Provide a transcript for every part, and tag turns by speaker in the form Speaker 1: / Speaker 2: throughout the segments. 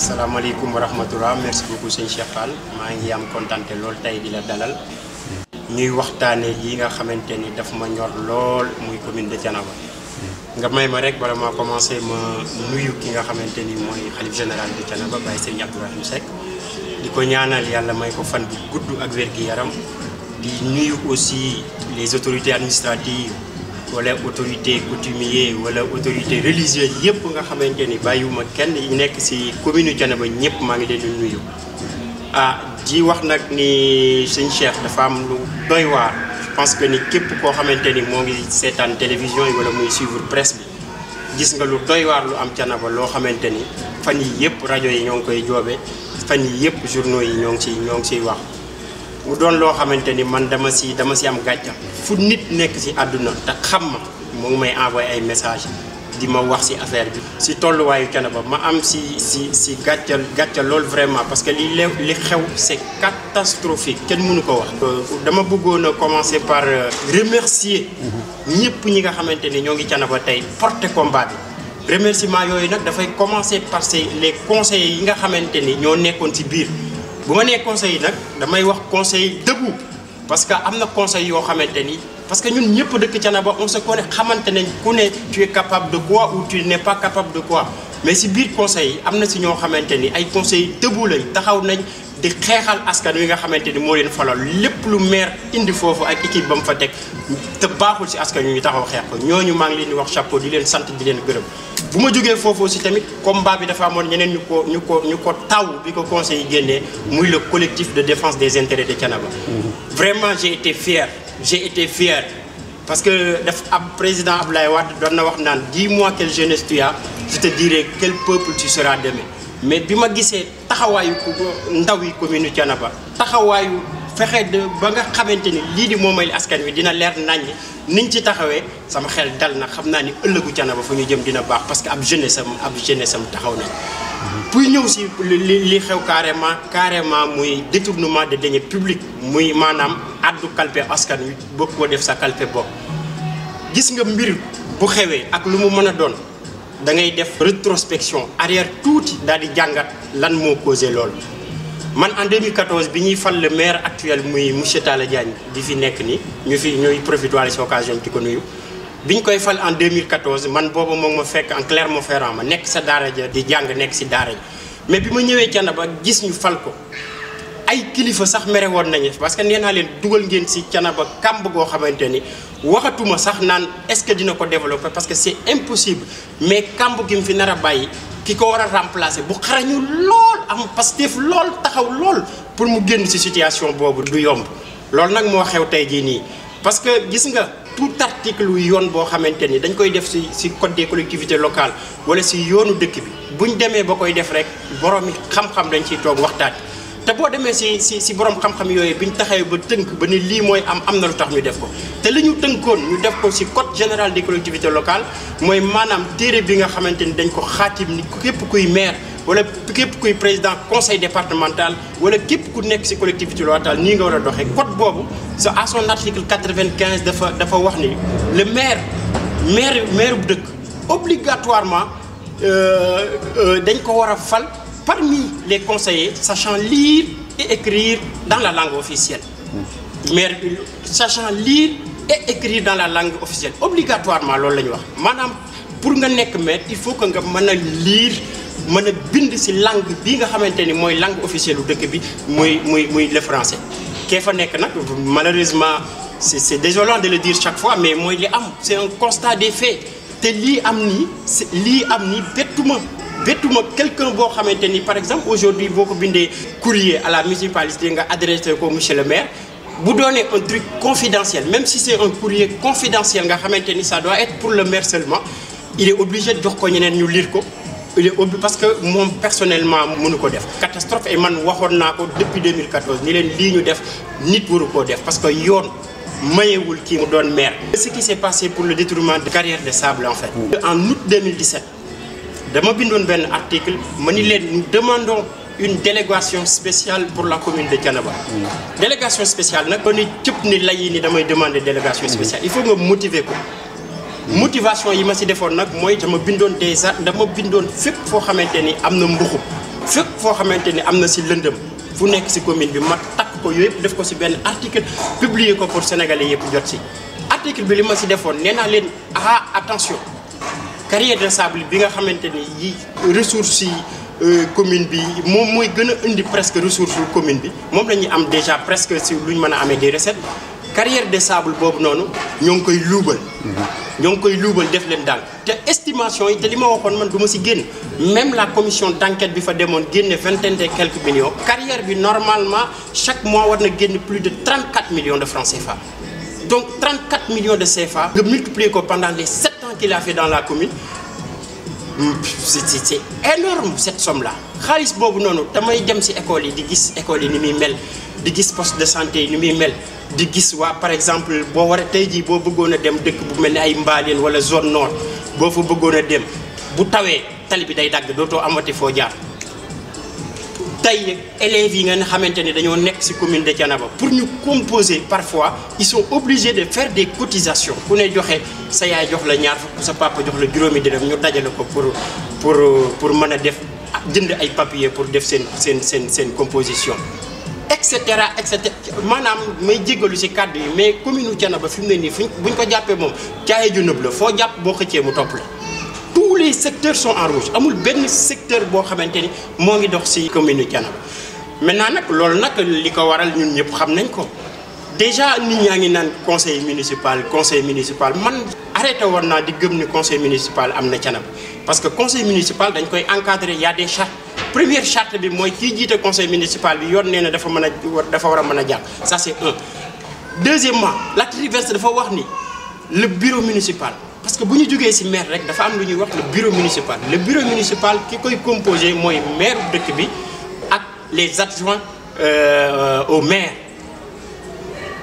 Speaker 1: salaamaaleykum wa rahmatulah merci beaucoup sëñ Cheikh Fall maa ngi am kontante lool tey di la dalal ñuy waxtaane yi nga xamante ni daf ma ñor lool muy commune de Thiénaba nga may ma rek bala ma commencé ma nuyu ki nga xamante ni mooy xalif général de Thiénaba Baye Serigne Abdourahim Seck di ko ñaanal yàlla may ko fan bu gudd ak wér-gi-yaram di nuyu aussi les autorités administratives wala autorité coutumier wala autorité religieuse yëpp nga xamante ni bàyyiwuma kenn yi nekk ci commune Thiénaba ñëpp maa ngi leen di nuyu di wax nag ni sëñ Cheikh dafa am lu doy waar je pense que ni képp koo xamante ni moo ngi seetaan télévision yi wala muy suivre presse bi gis nga lu doy waar lu am Thiénaba loo xamante ni fan yi yëpp rajo yi ñoo ngi koy joobe fan yi yëpp journaux yi ñoo ngi ciy wax mu doon loo xamante ni man dama si am gàcca fu nit nekk si àdduna te xam ma mu ngi may envoyé ay message di ma wax si affaire bi si tolluwaayu Thiénaba ma am si gàcca loolu vraiment parce que li xew c'est catastrophique kenn mënu ko wax dama bëggoon a commencer par remercier ñëpp ñi nga xamante ni ñoo ngi Thiénaba tey porter combat bi remerciement yooyu nag dafay commencer par les conseillers yi nga xamante ni ñoo nekkoon si biir bu ma nee conseil yi nag damay wax conseil debout parce que am na conseil yoo xamante ni parce que ñun ñëpp dëkk Thiénaba on se connaît xamante nañ ku ne tu es capable de quoi ou tu n'es pas capable de quoi mais si biir conseil yi am na si ñoo xamante ni ay conseil debout lañ taxaw nañ di xeexal askan wi nga xamante ni moo leen falal lépp lu maire indi foofu ak équipe ba mu fa teg te baaxul si askan wi ñu taxaw xeex ko ñooñu maa ngi leen di wax chapeau di leen sant di leen gërëm. bu ma jógee foofu aussi tamit combat bi dafa amoon ñeneen ñu ko taw bi ko conseil yi génnee muy le collectif de défense des intérêts de Thiénaba. Vraiment j'ai été fier parce que daf ab président Abdoulaye Wade doon na wax naan dis-moi quelle jeunesse tu as je te dirai quel peuple tu seras demain. mais bi ma gisee taxawaayu ndaw yi commune Thiénaba taxawaayu fexe de ba nga xamante ni lii di moomal askan wi dina leer naññ niñ ci taxawee sama xel dal na xam naa ni ëllëgu Thiénaba fu ñu jëm dina baax parce que ab jeunesse am taxaw nañ. puy ñëw si li xew carrément muy détournement de deniers publics muy maanaam addu kalpe askan wi bëgg koo def sa kalpe bopp. gis nga mbir bu xewee ak lu mu mën a doon da ngay def rétrospection arrière tuuti daal di jàngat lan moo causé loolu. man en 2014 bi ñuy fal le maire actuel muy monsieur Talla Diagne di fi nekk ni ñuy profité ci occasion di ko nuyu bi ñu koy fal en 2014 man booba moom ma fekk en Clermont-Ferrand ma nekk sa daara ja di jàng nekk si daara ja mais bi ma ñëwee Thiénaba gis ñu fal ko ay kilifa sax mere woon nañu parce que nee naa leen dugal ngeen si Thiénaba kàmb goo xamante ni waxatuma sax naan est-ce que dina ko développer parce que c'est impossible mais kàmb gi mu fi nar a bàyyi ki ko war a remplacer bu xarañu lool am Pastef lool taxaw lool pour mu génn ci situation boobu du yomb loolu nag moo xew tey jii nii parce que gis nga tout article yoon boo xamante ni dañ koy def ci code des collectivités locales wala ci yoonu dëkk bi buñ demee ba koy def rek borom xam-xam dañ ciy toog waxtaan te boo demee ci borom xam-xam yooyu biñ taxawee ba tënk ba ni lii mooy am na lu tax ñu def ko te li ñu tënkoon ñu def ko ci code général des collectivités locales mooy maanaam téere bi nga xamante ni dañ ko xaatim ni képp kuy maire wala képp kuy président conseil départemental wala képp ku nekk ci collectivité locale nii nga war a doxee code boobu c'est à son article 95 dafa wax ni le maire bu dëkk obligatoirement dañ ko war a fal parmi les conseillers sachant lire et écrire dans la langue officielle. maire sachant lire et écrire dans la langue officielle obligatoirement loolu la ñu wax maanaam pour nga nekk maire il faut que nga mën a lire mën a bind ci langue bii nga xamante ni mooy langue officielle u dëkk bi muy le français. kee fa nekk nag malheureusement c'est désolant de le dire chaque fois mais mooy li am c'est un constat des faits te lii am nii bettuma quelqu'un boo xamante ni par exemple aujourd'hui boo ko bindee courrier à la municipalité nga adressé ko monsieur le maire bu doonee un truc confidentiel même si c'est un courrier confidentiel nga xamante ni ça doit être pour le maire seulement il est obligé de jox ko ñeneen ñu lire ko il est obligé parce que moom personnellement mënu ko def catastrophe et man waxoon naa ko depuis 2014 ni leen lii ñu def nit waru koo def parce que yoon mayewul kii mu doon maire. Ce qui s'est passé pour le détournement de carrière de sable en fait. En août 2017 dama bindoon benn article ma ni leen nous demandons une délégation spéciale pour la commune de Thiénaba. Délégation spéciale nag ba ni cëpp ni lay ni damay demander délégation spéciale il faut nga motiver ko. motivation yi ma si defoon nag mooy dama bindoon fépp foo xamante ni am na mbuxu fépp foo xamante ni am na si lëndëm fu nekk si commune bi ma takk ko yooyu yëpp def ko si benn article publier ko pour sénégalais yëpp jot si. article bi li ma si defoon nee naa leen attention carrière de sable bi nga xamante ni yi ressources yi commune bi moom mooy gën a indi presque ressource commune bi moom la ñuy am déjà presque si lu ñu mën a amee des recettes. carrière de sable boobu noonu ñoo ngi koy luubal. ñoo ngi koy luubal def leen daal te estimation yi te li ma waxoon man du ma si génn même la commission d'enquête bi fa demoon génne vingtaine et quelques millions. carrière bi normalement chaque mois war na génn plus de 34 millions de francs CFA. donc 34 millions de CFA. nga multiplier ko pendant les 7 ans qu'il a fait dans la commune c'est énorme cette somme là. xaalis boobu noonu damay dem si école yi di gis école yi ni muy mel di gis poste de santé yi ni muy mel. di gis waa par exemple boo war a tey jii boo bëggoon a dem dëkk bu mel ni ay Mbaaleen wala zone nord boo fa bëggoon a dem bu tawee tali bi day dagg dootoo amati foo jaar tey élèves yi nga xamante ne dañoo nekk ci commune de Thiénaba pour ñu composer parfois ils sont obligés de faire des cotisations ku ne joxe sa yaay jox la ñaar fukk sa papa jox la juróomi dërëm ñu dajale ko pour mën a def jënd ay papier pour def seen composition. et cetera maanaam may jéggalu ci kàddu yi mais commune u Thiénaba fi mu ne nii buñ ko jàppee moom caaye ju nëb la foo jàpp boo xëccee mu topp la. tous les secteurs sont en rouge amul benn secteur boo xamante ni moo ngi dox ci commune u Thiénaba maintenant nag loolu nag li ko waral ñun ñëpp xam nañ ko déjà nit ñaa ngi naan conseil municipal man arrêté woon naa di gëm ni conseil municipal am na Thiénaba parce que conseil municipal dañ koy encadrer y a des chartes. première charte bi mooy kii jiite conseil municipal bi yoon nee na dafa war a mën a jàpp ça c'est un. deuxièmement l'article 27 dafa wax ni le bureau municipal parce que bu ñu jógee ci maire rek dafa am lu ñuy wax le bureau municipal. le bureau municipal ki koy composé mooy maire dëkk bi ak les adjoints au maire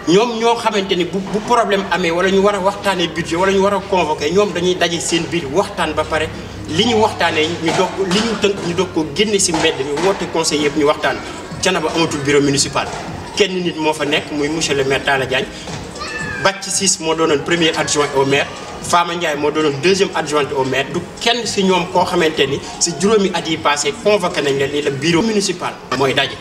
Speaker 1: ñoom ñoo xamante ni bu problème amee wala ñu war a waxtaanee budget wala ñu war a convoquer ñoom dañuy daje seen biir waxtaan ba pare. li ñu waxtaanee ñu doog li ñu tënk ñu doog ko génne ci mbedd mi woote conseil yëpp ñu waxtaan Thiénaba amatul bureau municipal kenn nit moo fa nekk muy monsieur le maire Talla Diagne Bathie Ciss moo doonoon premier adjoint au maire Fama Ndiaye moo doonoon deuxième adjointe au maire du kenn ci ñoom koo xamante ni ci juróomi at yi passé convoqué nañ leen ni le bureau municipal mooy daje.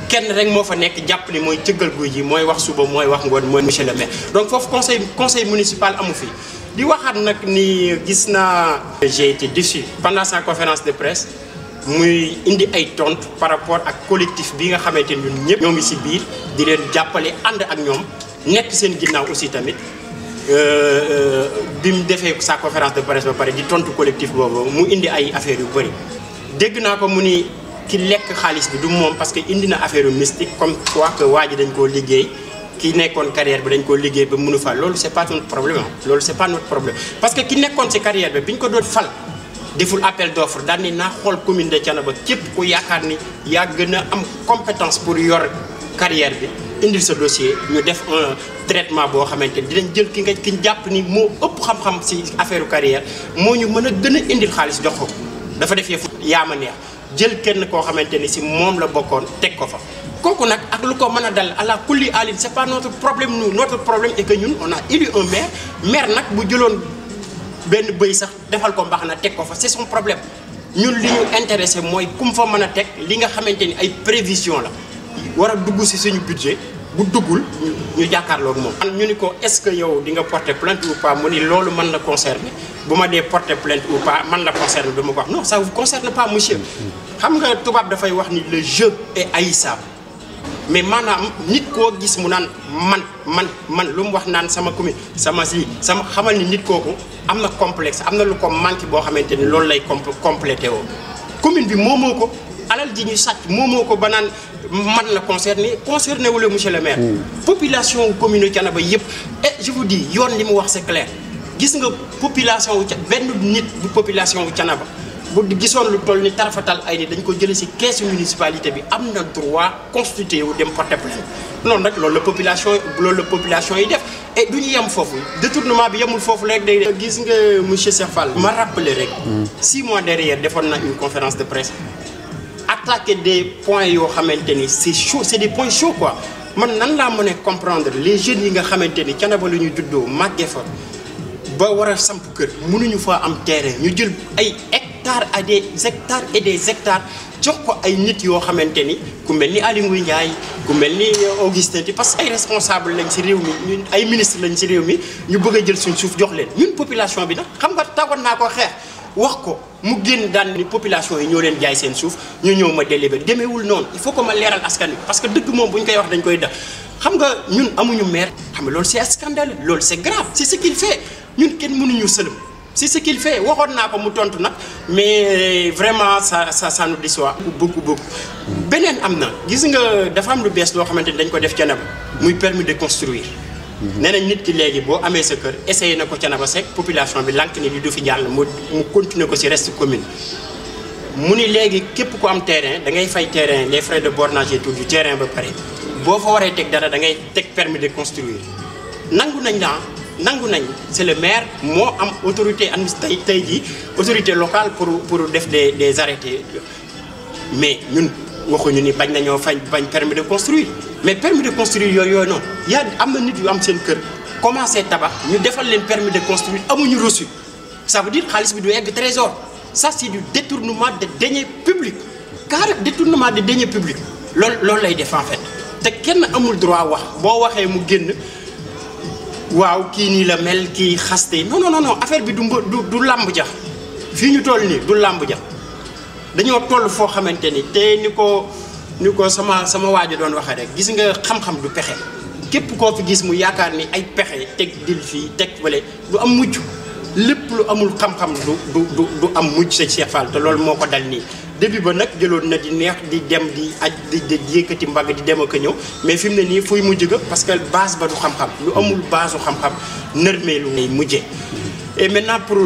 Speaker 1: kenn rek moo fa nekk jàpp ni mooy cëggal guy ji mooy wax suba mooy wax ngoon mooy monsieur le maire donc foofu conseil municipal amu fi. di waxaat nag ni gis naa j'ai été déçu pendant sa conférence de presse muy indi ay tontu par rapport ak collectif bi nga xamante ni ñun ñëpp ñoo ngi ci biir di leen jàppale ànd ak ñoom nekk seen ginnaaw aussi tamit bi mu defee sa conférence de presse ba pare di tontu collectif boobu mu indi ay affaires yu bëri. dégg naa ko mu ni ki lekk xaalis bi du moom parce que indi na affaire mystique comme quoi que waa ji dañ koo liggéey. ki nekkoon carrière bi dañ ko liggéey ba mënu fal loolu c'est pas notre problème loolu c'est pas notre problème parce que ki nekkoon ci carrière bi bi ñu ko doon fal deful appel d'offre daal ni naa xool commune de Thiénaba képp ku yaakaar ni yaa gën a am compétence pour yor carrière bi indil sa dossier ñu def un traitement boo xamante ni dinañ jël ki ñu jàpp ni moo ëpp xam-xam ci affaire carrière moo ñu mën a gën a indil xaalis jox ko dafa def yëfu yaa ma neex jël kenn koo xamante ni ci moom la bokkoon teg ko fa. kooku nag ak lu ko mën a dal à la kulli alin c'est pas notre problème nous notre problème est que ñun on a élu un maire nag bu jëloon benn bëy sax defal ko mbax na teg ko fa c'est son problème ñun li ñu intéressé mooy kum fa mën a teg li nga xamante ni ay prévision la war a dugg ci suñu budget bu duggul ñu jàkkaarloog moom. ñu ni ko est-ce que yow di nga porter plainte ou pas mu ni loolu mën na concerner bu ma dee porter plainte ou pas man la concerner dama ko wax non ça vous concerne pas monsieur. xam nga tubaab dafay wax ni le jeu est haïssable. mais maanaam nit koo gis mu naan man lu mu wax naan sama commune sama xamal ni nit kooku am na complexe am na lu ko manqué boo xamante ni loolu lay complété woo. commune bi moomoo ko alal ji ñu sàcc moomoo ko ba naan man la concerné wala monsieur le maire. population wu commune Thiénaba yëpp et je vous dis yoon li mu wax c'est clair gis nga population wu benn nit bu population wu Thiénaba bu gisoon lu toll ni tarafatal ay ni dañ ko jëlee ci caisse municipalité bi am na droit constitué wu dem porter plainte noonu nag loolu la population yi def et du ñu yem foofu détournement bi yemul foofu rek day gis nga monsieur Cheikh Fall ma rappelé rek 6 mois derrière defoon na une conférence de presse attaquer des points yoo xamante ni c'est chaud c'est des points chauds quoi man nan laa mën a comprendre les jeunes yi nga xamante ni Thiénaba la ñu juddoo màggee fa ba war a samp kër mënuñu fa am terrain ñu jël ay hectares et des hectares jox ko ay nit yoo xamante ni ku mel ni Aly Ngouille Ndiaye ku mel ni Augustin Tine parce que ay responsable lañ ci réew mi ñun ay ministre lañ ci réew mi ñu bëgg a jël suñ suuf jox leen ñun population bi nag xam nga tagoon naa ko xeex wax ko mu génn daan ni population yi ñoo leen jaay seen suuf ñu ñëw ma délibéré demeewul noonu il faut que ma leeral askan wi parce que dëgg moom bu ñu koy wax dañ koy def xam nga ñun amuñu maire xam nga loolu c'est scandaleux loolu c'est grave c'est ce qu'il fait ñun kenn mënuñu sëlëm c'est ce qu'il fait waxoon naa ko mu tontu nag mais vraiment ça nous déçoit beaucoup beneen am na gis nga dafa am lu bees loo xamante ni dañ ko def Thiénaba muy permis de construire nee nañ nit ki léegi boo amee sa kër essayé na ko Thiénaba Seck population bi lànk ni li du fi jàll mu continuer ko ci reste commune mu ni léegi képp ku am terrain da ngay fay terrain les frais de bornage et tout du terrain ba pare boo fa waree teg dara da ngay teg permis de construire nangu nañ c'est le maire moo am autorité administrative tey jii autorité locale pour def des arrêtés mais ñun waxuñu ni bañ nañoo bañ permis de construire mais permis de construire yooyu noonu am na nit yu am seen kër commencé tabax ñu defal leen permis de construire amuñu reçu ça veut dire xaalis bi du egg trésor ça c'est du détournement de deniers publics carrément détournement de deniers publics loolu lay def en fait te kenn amul droit wax boo waxee mu génn waaw kii nii la mel kii xaste non affaire bi du làmb ja fii ñu toll nii du làmb ja dañoo toll foo xamante ni te ni ko sama waajo doon waxee rek gis nga xam-xam du pexe képp koo fi gis mu yaakaar ni ay pexe teg dil fii teg wale du am mujj lépp lu amul xam-xam du am mujj sa Cheikh Fall te loolu moo ko dal nii début ba nag jëloon na di neex di dem di aj di yëkkati mbagg di dem ak a ñëw mais fi mu ne nii fuy mujj ga parce que base ba du xam-xam lu amul base u xam-xam nërmeelu ngay mujjee et maintenant pour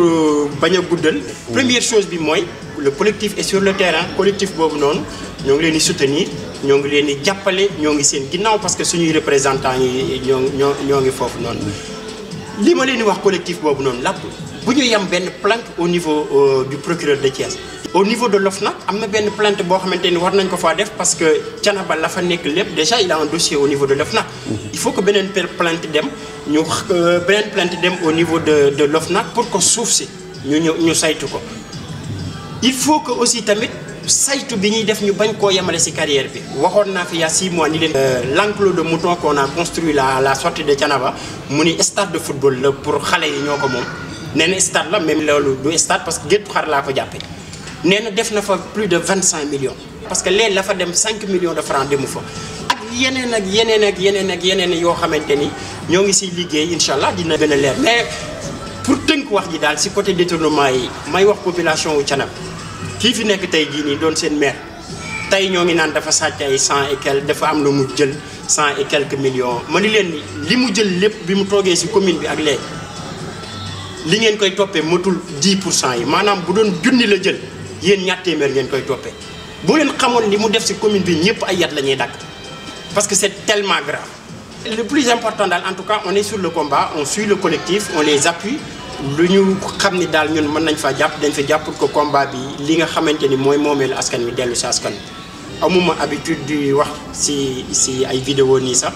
Speaker 1: bañ a guddal première chose bi mooy le collectif est sur le terrain collectif boobu noonu ñoo ngi leen di soutenir ñoo ngi leen di jàppale ñoo ngi seen ginnaaw parce que suñuy représentants yi ñoo ngi foofu noonu li ma leen di wax collectif boobu noonu làpp bu ñu yem benn plainte au niveau du procureur de Thiès au niveau de l'OFNAC am na benn plainte boo xamante ni war nañ ko faa def parce que Thiénaba la fa nekk lépp déjà il a un dossier au niveau de l'OFNAC il faut que beneen plainte dem au niveau de l'OFNAC pour que suuf si ñu saytu ko il faut que aussi tamit saytu bi ñuy def ñu bañ koo yemale ci carrière bi waxoon naa fi il y a 6 mois ni leen l'enclos de mouton qu'on a construit la sortie de Thiénaba mu ni stade de football la pour xale yi ñoo ko moom nee na stade la même loolu du stade parce que géttu xar laa ko jàppe nee na def na fa plus de 25 millions parce que léegi la fa dem 5 millions de francs demu fa ak yeneen yoo xamante ni ñoo ngi ciy liggéey incha allah dina gën a leer mais pour tënk wax ji daal ci côté détournement yi may wax population wu Thiénaba kii fi nekk tey jii nii doon seen maire tey ñoo ngi naan dafa sàcc ay 100 et quelques dafa am lu mu jël 100 et quelques millions ma ni leen li mu jël lépp bi mu toogee ci commune bi ak léegi li ngeen koy toppee matul 10% yi maanaam bu doon junni la jël yéen ñaar téeméer ngeen koy toppee boo leen xamoon li mu def ci commune bi ñëpp ay yat la ñuy dàkk parce que c'est tellement grave. Le plus important daal en tout cas on est sur le combat on suit le collectif on les appuie lu ñu xam ni daal ñun mën nañ faa jàpp dañ fa jàpp pour que combat bi li nga xamante ni mooy moomeelu askan wi dellu ci askan wi. amuma habitude di wax ci ay vidéo nii sax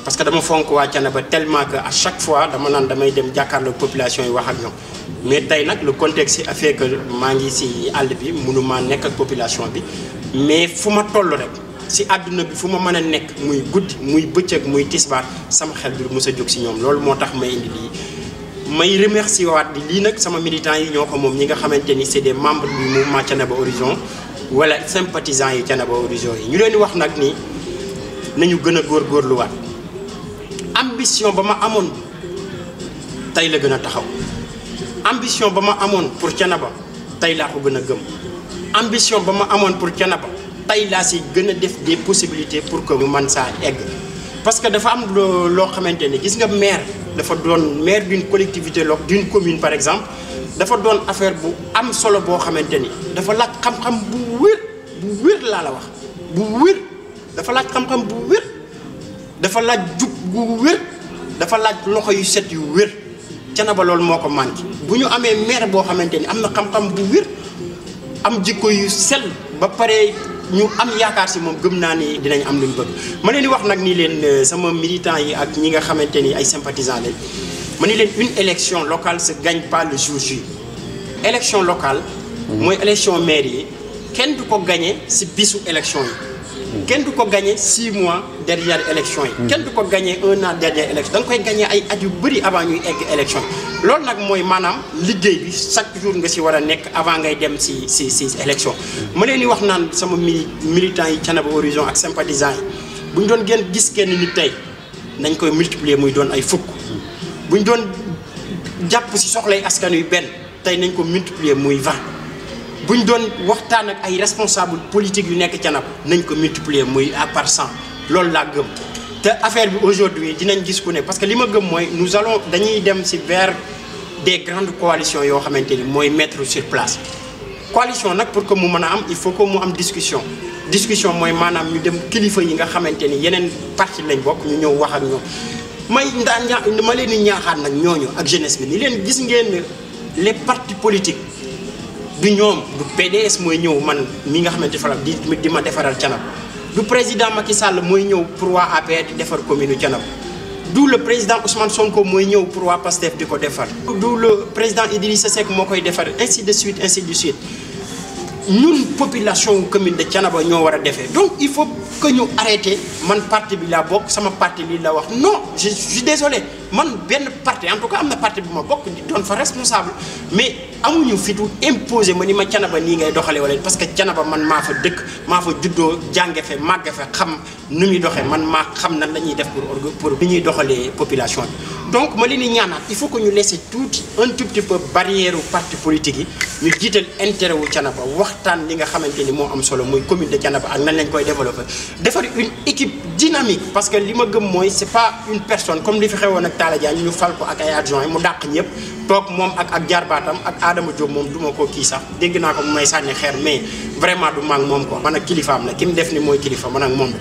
Speaker 1: parce que dama fonk waa Thiénaba tellement que à chaque fois dama naan damay dem jàkkaarloo population yi wax ak ñoom mais tey nag le contexte a fait que maa ngi ci àll bi mënuma nekk ak population bi mais fu ma toll rek ci àdduna bi fu ma mën a nekk muy guddi muy bëccëg muy tisbaar sama xel bi mës a jóg ci ñoom loolu moo tax may indi lii may remercier waat di lii nag sama militants yi ñoo ko moom ñi nga xamante ni c'est des membres du mouvement Thiénaba Horizon wala sympathisants yi Thiénaba Horizon yi ñu leen di wax nag ni nañu gën a góorgóorluwaat ambition ba ma amoon tey la gën a taxaw ambition ba ma amoon pour Thiénaba tey laa ko gën a gëm ambition ba ma amoon pour Thiénaba tey laa si gën a def des possibilités pour que ñu mën saa egg parce que dafa am loo xamante ni gis nga maire dafa doon maire d'une collectivité locale d'une commune par exemple dafa doon affaire bu am solo boo xamante ni dafa laaj xam-xam bu wér laa la wax bu wér dafa laaj xam-xam bu wér dafa laaj jub gu wér dafa laaj loxo yu set yu wér Thiénaba loolu moo ko manqué bu ñu amee maire boo xamante ni am na xam-xam bu wér am jikko yu sell ba pare ñu am yaakaar ci moom gëm naa ni dinañ am lu ñu bëgg ma leen di wax nag nii leen sama militants yi ak ñi nga xamante ni ay sympathisants lañ ma ni leen une élection locale se gagne pas le jour J élection locale mooy élection maire yi kenn du ko gagné si bisu élection yi kenn du ko gagné 6 mois derrière élection yi kenn du ko gagné 1 an derrière élection da nga koy gagné ay at yu bëri avant ñuy egg élection yi loolu nag mooy maanaam liggéey bi chaque jour nga si war a nekk avant ngay dem si élection ma leen di wax naan sama militants yi Thiénaba Horizon ak sympathisants yi bu ñu doon gën gis kenn nit tey nañ koy multiplier muy doon ay fukk bu ñu doon jàpp si soxlay askan wi benn tey nañ ko multiplier muy 20 bu ñu doon waxtaan ak ay responsables politiques yu nekk Thiénaba nañ ko multiplier muy à par 100 loolu laa gëm te affaire bi aujourd'hui dinañ gis ku ne parce que li ma gëm mooy dañuy dem si vers des grandes coalitions yoo xamante ni mooy mettre sur place coalition nag pour que mu mën a am il faut que mu am discussion mooy maanaam ñu dem kilifa yi nga xamante ni yeneen parti lañ bokk ñu ñëw wax ak ñoom ma leen di ñaaxaat nag ñooñu ak jeunesse bi ni leen gis ngeen les partis politiques du ñoom du PDS mooy ñëw man mi nga xamante fa di ma defaral Thiénaba du président Macky Sall mooy ñëw pour waa APR di defar commune Thiénaba du le président Ousmane Sonko mooy ñëw pour waa PASTEF di ko defar du le président Idrissa Seck moo koy defar ainsi de suite ñun population commune de Thiénaba ñoo war a defee donc il faut que ñu arrêté man parti bi laa bokk sama parti lii la wax non je suis désolé man benn parti en tout cas am na parti bu ma bokk di doon fa responsable mais amuñu fitu imposé ma ni ma Thiénaba nii ngay doxalee wala parce que Thiénaba man maa fa dëkk maa fa juddoo jànge fe màgge fe xam nu muy doxee man maa xam nan la ñuy def pour bi ñuy doxalee population bi donc ma leen di ñaanaat il faut que ñu laisser tuuti un tout petit peu barrière parti politique yi ñu jiital intérêt wu Thiénaba waxtaan li nga xamante ni moo am solo muy commune de Thiénaba ak nan lañ koy développer defar une équipe dynamique parce que li ma gëm mooy c'est pas une personne comme li fi xewoon ak Talla Diagne ñu fal ko ak ay adjoint mu dàq ñëpp toog moom ak jarbaatam ak Adama Diop moom du ma ko kii sax dégg naa ko mu may sànni xeer mais vraiment du maag moom ko man ak kilifaam la ki mu def ni mooy kilifa man ak moom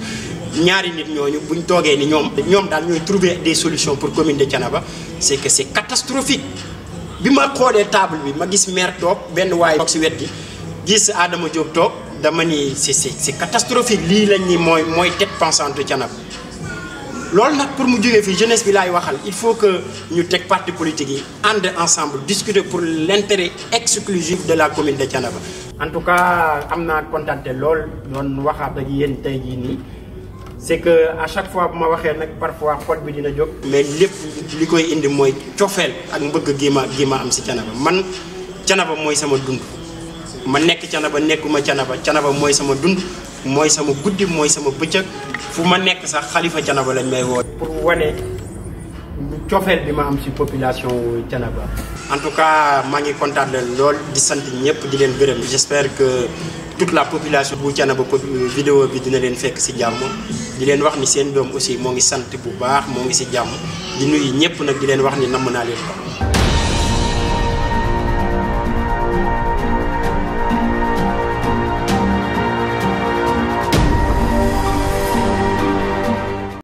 Speaker 1: ñaari nit ñooñu buñ toogee ni ñoom daal ñooy trouver des solutions pour commune de Thiénaba c'est que c'est catastrophique bi ma xoolee table bi ma gis maire toog benn waaye toog si wet gi gis Adama Diop toog dama ni c'est catastrophique lii lañ ni mooy tête pensante Thiénaba loolu nag pour mu jógee fii jeunesse bi laay waxal il faut que ñu teg parti politique yi ànd ensemble discuter pour l'intérêt exclusif de la commune de Thiénaba en tout cas am naa contenté lool doon waxaat ak yéen tey jii nii c'est que à chaque fois bu ma waxee nag parfois xol bi dina jóg mais lépp li koy indi mooy cofeel ak mbëgg gi ma am si Thiénaba man Thiénaba mooy sama dund ma nekk Thiénaba nekkuma Thiénaba mooy sama dund mooy sama guddi mooy sama bëccëg fu ma nekk sax xalifa Thiénaba lañ may woo pour wane cofeel bi ma am si population Thiénaba en tout cas maa ngi kontaan leen lool di sant ñëpp di leen gërëm j'espère que toute la population bu Thiénaba vidéo bi dina leen fekk si jàmm di leen wax ni seen doom aussi moo ngi sant bu baax moo ngi si jàmm di nuyu ñëpp nag di leen wax ni namm naa leen ko